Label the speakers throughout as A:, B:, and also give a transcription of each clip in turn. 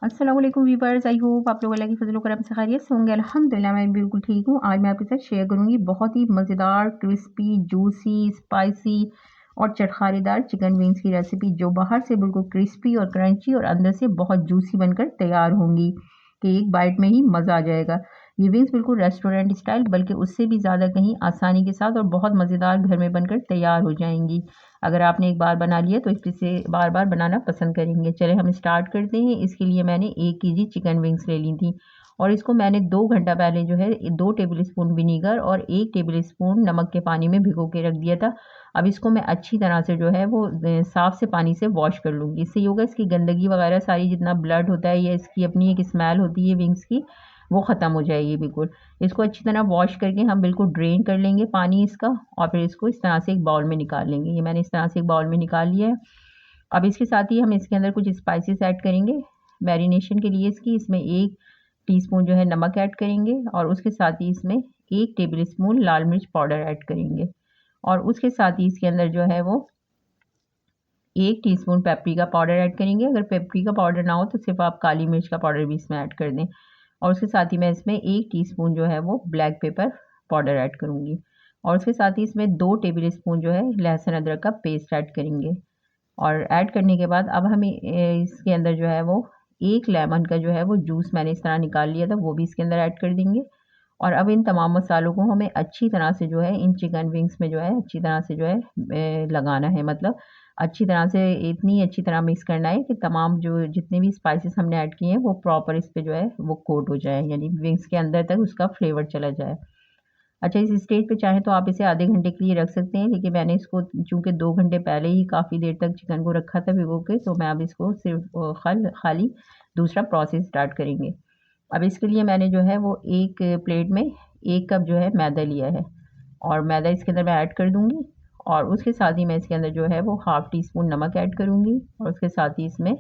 A: अस्सलाम वालेकुम viewers, I hope आप लोग अल्लाह की फजल करम से खैरियत से होंगे। अल्हम्दुलिल्लाह मैं बिल्कुल ठीक हूँ। आज मैं आपके साथ शेयर करूँगी बहुत ही मज़ेदार, क्रिस्पी, जूसी, स्पाइसी और चटखारेदार चिकन विंग्स की रेसिपी, जो बाहर से बिल्कुल क्रिस्पी और क्रंची और अंदर से बहुत जूसी बनकर तैयार होंगी कि एक बाइट में ही मज़ा आ जाएगा। ये विंग्स बिल्कुल रेस्टोरेंट स्टाइल, बल्कि उससे भी ज़्यादा कहीं आसानी के साथ और बहुत मज़ेदार घर में बनकर तैयार हो जाएंगी। अगर आपने एक बार बना लिया तो इसे बार बार बनाना पसंद करेंगे। चले हम स्टार्ट करते हैं। इसके लिए मैंने 1 केजी चिकन विंग्स ले ली थी और इसको मैंने 2 घंटा पहले जो है 2 टेबल स्पून विनीगर और 1 टेबल स्पून नमक के पानी में भिगो के रख दिया था। अब इसको मैं अच्छी तरह से जो है वो साफ से पानी से वॉश कर लूँगी। इससे ये होगा इसकी गंदगी वगैरह सारी, जितना ब्लड होता है या इसकी अपनी एक स्मेल होती है विंग्स की, वो ख़त्म हो जाएगी बिल्कुल। इसको अच्छी तरह वॉश करके हम बिल्कुल ड्रेन कर लेंगे पानी इसका और फिर इसको इस तरह से एक बाउल में निकाल लेंगे। ये मैंने इस तरह से एक बाउल में निकाल लिया है। अब इसके साथ ही हम इसके अंदर कुछ स्पाइसेस ऐड करेंगे मैरिनेशन के लिए। इसमें 1 टीस्पून जो है नमक ऐड करेंगे और उसके साथ ही इसमें 1 टेबल स्पून लाल मिर्च पाउडर ऐड करेंगे और उसके साथ ही इसके अंदर जो है वो 1 टीस्पून पेपरिका पाउडर ऐड करेंगे। अगर पेपरिका पाउडर ना हो तो सिर्फ आप काली मिर्च का पाउडर भी इसमें ऐड कर दें और उसके साथ ही मैं इसमें 1 टीस्पून जो है वो ब्लैक पेपर पाउडर ऐड करूँगी और उसके साथ ही इसमें 2 टेबल स्पून जो है लहसुन अदरक का पेस्ट ऐड करेंगे। और ऐड करने के बाद अब हमें इसके अंदर जो है वो 1 लेमन का जो है वो जूस मैंने इस तरह निकाल लिया था, वो भी इसके अंदर ऐड कर देंगे। और अब इन तमाम मसालों को हमें अच्छी तरह से जो है इन चिकन विंग्स में जो है अच्छी तरह से जो है लगाना है। मतलब अच्छी तरह से, इतनी अच्छी तरह मिक्स करना है कि तमाम जो जितने भी स्पाइसेस हमने ऐड किए हैं वो प्रॉपर इस पे जो है वो कोट हो जाए, यानी विंग्स के अंदर तक उसका फ्लेवर चला जाए। अच्छा, इस स्टेज पे चाहें तो आप इसे आधे घंटे के लिए रख सकते हैं, लेकिन मैंने इसको चूँकि 2 घंटे पहले ही काफ़ी देर तक चिकन को रखा था भिगो के, तो मैं अब इसको सिर्फ खाली दूसरा प्रोसेस स्टार्ट करेंगे। अब इसके लिए मैंने जो है वो एक प्लेट में 1 कप जो है मैदा लिया है और मैदा इसके अंदर मैं ऐड कर दूँगी और उसके साथ ही मैं इसके अंदर जो है वो हाफ़ टी स्पून नमक ऐड करूँगी और उसके साथ ही इसमें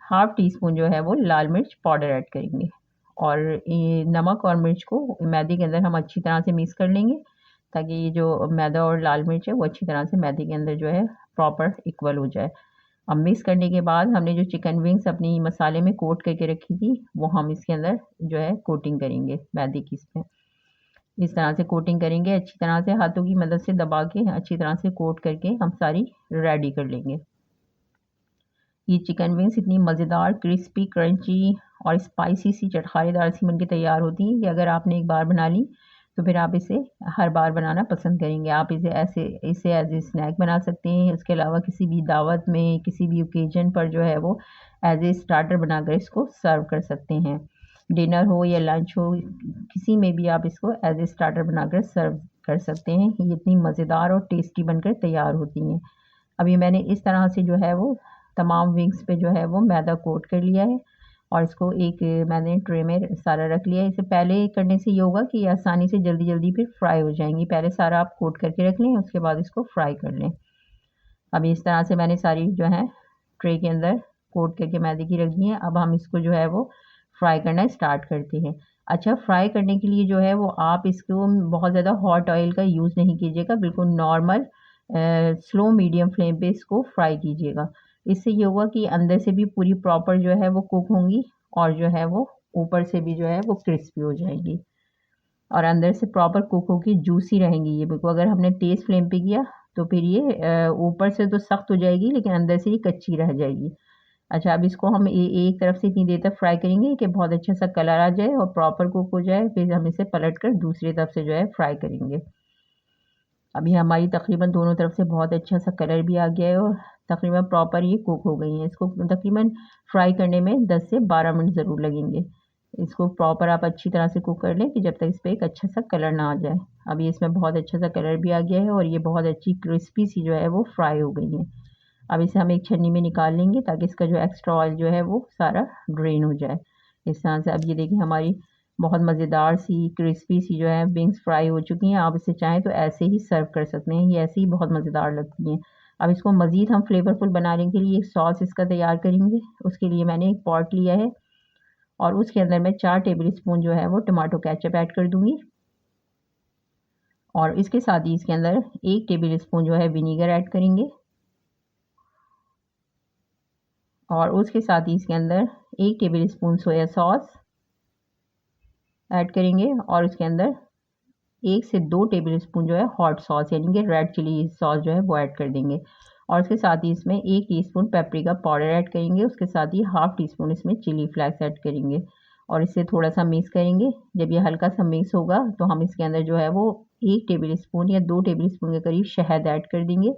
A: हाफ़ टी स्पून जो है वो लाल मिर्च पाउडर ऐड करेंगे और ये नमक और मिर्च को मैदे के अंदर हम अच्छी तरह से मिक्स कर लेंगे, ताकि ये जो मैदा और लाल मिर्च है वो अच्छी तरह से मैदे के अंदर जो है प्रॉपर इक्वल हो जाए। अब मिक्स करने के बाद हमने जो चिकन विंग्स अपनी मसाले में कोट करके रखी थी, वो हम इसके अंदर जो है कोटिंग करेंगे मैदे की। इसमें इस तरह से कोटिंग करेंगे, अच्छी तरह से हाथों की मदद से दबा के अच्छी तरह से कोट करके हम सारी रेडी कर लेंगे। ये चिकन विंग्स इतनी मज़ेदार, क्रिस्पी, क्रंची और स्पाइसी सी चटखारेदार सी बनके तैयार होती हैं कि अगर आपने एक बार बना ली तो फिर आप इसे हर बार बनाना पसंद करेंगे। आप इसे एज़ ए स्नैक बना सकते हैं। इसके अलावा किसी भी दावत में, किसी भी ओकेज़न पर जो है वो एज़ ए स्टार्टर बनाकर इसको सर्व कर सकते हैं। डिनर हो या लंच हो, किसी में भी आप इसको एज़ ए स्टार्टर बनाकर सर्व कर सकते हैं। ये इतनी मज़ेदार और टेस्टी बनकर तैयार होती हैं। अभी मैंने इस तरह से जो है वो तमाम विंग्स पे जो है वो मैदा कोट कर लिया है और इसको एक मैंने ट्रे में सारा रख लिया है। इसे पहले करने से ये होगा कि आसानी से जल्दी-जल्दी फिर फ्राई हो जाएँगी। पहले सारा आप कोट करके रख लें, उसके बाद इसको फ्राई कर लें। अभी इस तरह से मैंने सारी जो है ट्रे के अंदर कोट करके मैदे की रख दी है। अब हम इसको जो है वो फ्राई करना स्टार्ट करते हैं। अच्छा, फ्राई करने के लिए जो है वो आप इसको बहुत ज़्यादा हॉट ऑयल का यूज़ नहीं कीजिएगा, बिल्कुल नॉर्मल स्लो मीडियम फ्लेम पे इसको फ्राई कीजिएगा। इससे ये होगा कि अंदर से भी पूरी प्रॉपर जो है वो कुक होंगी और जो है वो ऊपर से भी जो है वो क्रिस्पी हो जाएगी और अंदर से प्रॉपर कुक होके जूसी रहेंगी ये बिल्कुल। अगर हमने तेज़ फ्लेम पे किया तो फिर ये ऊपर से तो सख्त हो जाएगी, लेकिन अंदर से ये कच्ची रह जाएगी। अच्छा, अब इसको हम एक तरफ से इतनी देर तक फ्राई करेंगे कि बहुत अच्छा सा कलर आ जाए और प्रॉपर कुक हो जाए, फिर हम इसे पलट कर दूसरी तरफ से जो है फ्राई करेंगे। अभी हमारी तकरीबन दोनों तरफ से बहुत अच्छा सा कलर भी आ गया है और तकरीबन प्रॉपर ये कुक हो गई हैं। इसको तकरीबन फ्राई करने में 10 से 12 मिनट ज़रूर लगेंगे। इसको प्रॉपर आप अच्छी तरह से कुक कर लें कि जब तक इस पे एक अच्छा सा कलर ना आ जाए। अभी इसमें बहुत अच्छा सा कलर भी आ गया है और ये बहुत अच्छी क्रिस्पी सी जो है वो फ्राई हो गई हैं। अब इसे हम एक छन्नी में निकाल लेंगे ताकि इसका जो एक्स्ट्रा ऑयल जो है वो सारा ड्रेन हो जाए। इस तरह से अब ये देखिए हमारी बहुत मज़ेदार सी क्रिस्पी सी जो है विंग्स फ्राई हो चुकी हैं। आप इसे चाहें तो ऐसे ही सर्व कर सकते हैं, ये ऐसे ही बहुत मज़ेदार लगती हैं। अब इसको मज़ीद हम फ्लेवरफुल बनाने के लिए एक सॉस इसका तैयार करेंगे। उसके लिए मैंने एक पॉट लिया है और उसके अंदर मैं 4 टेबल स्पून जो है वो टमाटो केचप ऐड कर दूँगी और इसके साथ ही इसके अंदर 1 टेबल स्पून जो है विनीगर ऐड करेंगे और उसके साथ ही इसके अंदर 1 table spoon soya sauce add करेंगे और उसके अंदर 1 से 2 टेबल स्पून जो है हॉट सॉस यानी कि रेड चिली सॉस जो है वो ऐड कर देंगे। और उसके साथ ही इसमें 1 टीस्पून पेपरिका पाउडर ऐड करेंगे। उसके साथ ही हाफ टी स्पून इसमें चिली फ्लेक्स ऐड करेंगे और इसे थोड़ा सा मिक्स करेंगे। जब ये हल्का सा मिक्स होगा तो हम इसके अंदर जो है वो 1 टेबल स्पून या 2 टेबल स्पून के करीब शहद ऐड कर देंगे।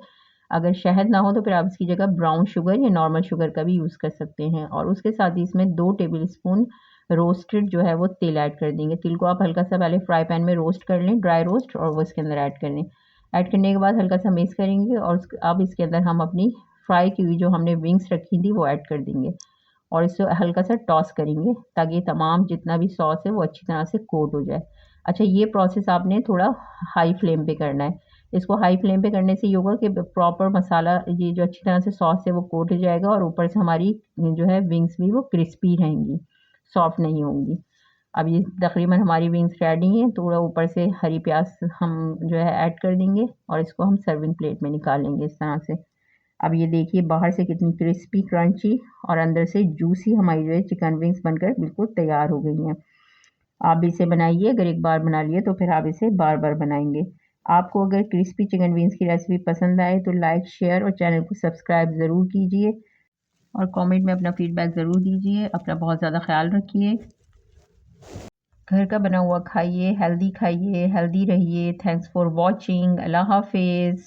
A: अगर शहद ना हो तो फिर आप इसकी जगह ब्राउन शुगर या नॉर्मल शुगर का भी यूज़ कर सकते हैं। और उसके साथ ही इसमें 2 टेबल स्पून रोस्टेड जो है वो तिल ऐड कर देंगे। तिल को आप हल्का सा पहले फ्राई पैन में रोस्ट कर लें, ड्राई रोस्ट, और वो इसके अंदर ऐड कर लें। ऐड करने के बाद हल्का सा मिक्स करेंगे और अब इसके अंदर हम अपनी फ्राई की हुई जो हमने विंग्स रखी थी वो ऐड कर देंगे और इसे हल्का सा टॉस करेंगे ताकि तमाम जितना भी सॉस है वो अच्छी तरह से कोट हो जाए। अच्छा, ये प्रोसेस आपने थोड़ा हाई फ्लेम पे करना है। इसको हाई फ्लेम पे करने से ये होगा कि प्रॉपर मसाला ये जो अच्छी तरह से सॉस है वो कोट हो जाएगा और ऊपर से हमारी जो है विंग्स भी वो क्रिस्पी रहेंगी, सॉफ्ट नहीं होंगी। अब ये तकरीबन हमारी विंग्स रेडी हैं। थोड़ा ऊपर से हरी प्याज हम जो है ऐड कर देंगे और इसको हम सर्विंग प्लेट में निकाल लेंगे इस तरह से। अब ये देखिए बाहर से कितनी क्रिस्पी क्रंची और अंदर से जूसी हमारी जो है चिकन विंग्स बनकर बिल्कुल तैयार हो गई हैं। आप भी इसे बनाइए, अगर एक बार बना लिए तो फिर आप इसे बार बार बनाएंगे। आपको अगर क्रिस्पी चिकन विंग्स की रेसिपी पसंद आए तो लाइक, शेयर और चैनल को सब्सक्राइब ज़रूर कीजिए और कमेंट में अपना फीडबैक ज़रूर दीजिए। अपना बहुत ज़्यादा ख्याल रखिए। घर का बना हुआ खाइए, हेल्दी रहिए। Thanks for watching. अल्लाह हाफिज़।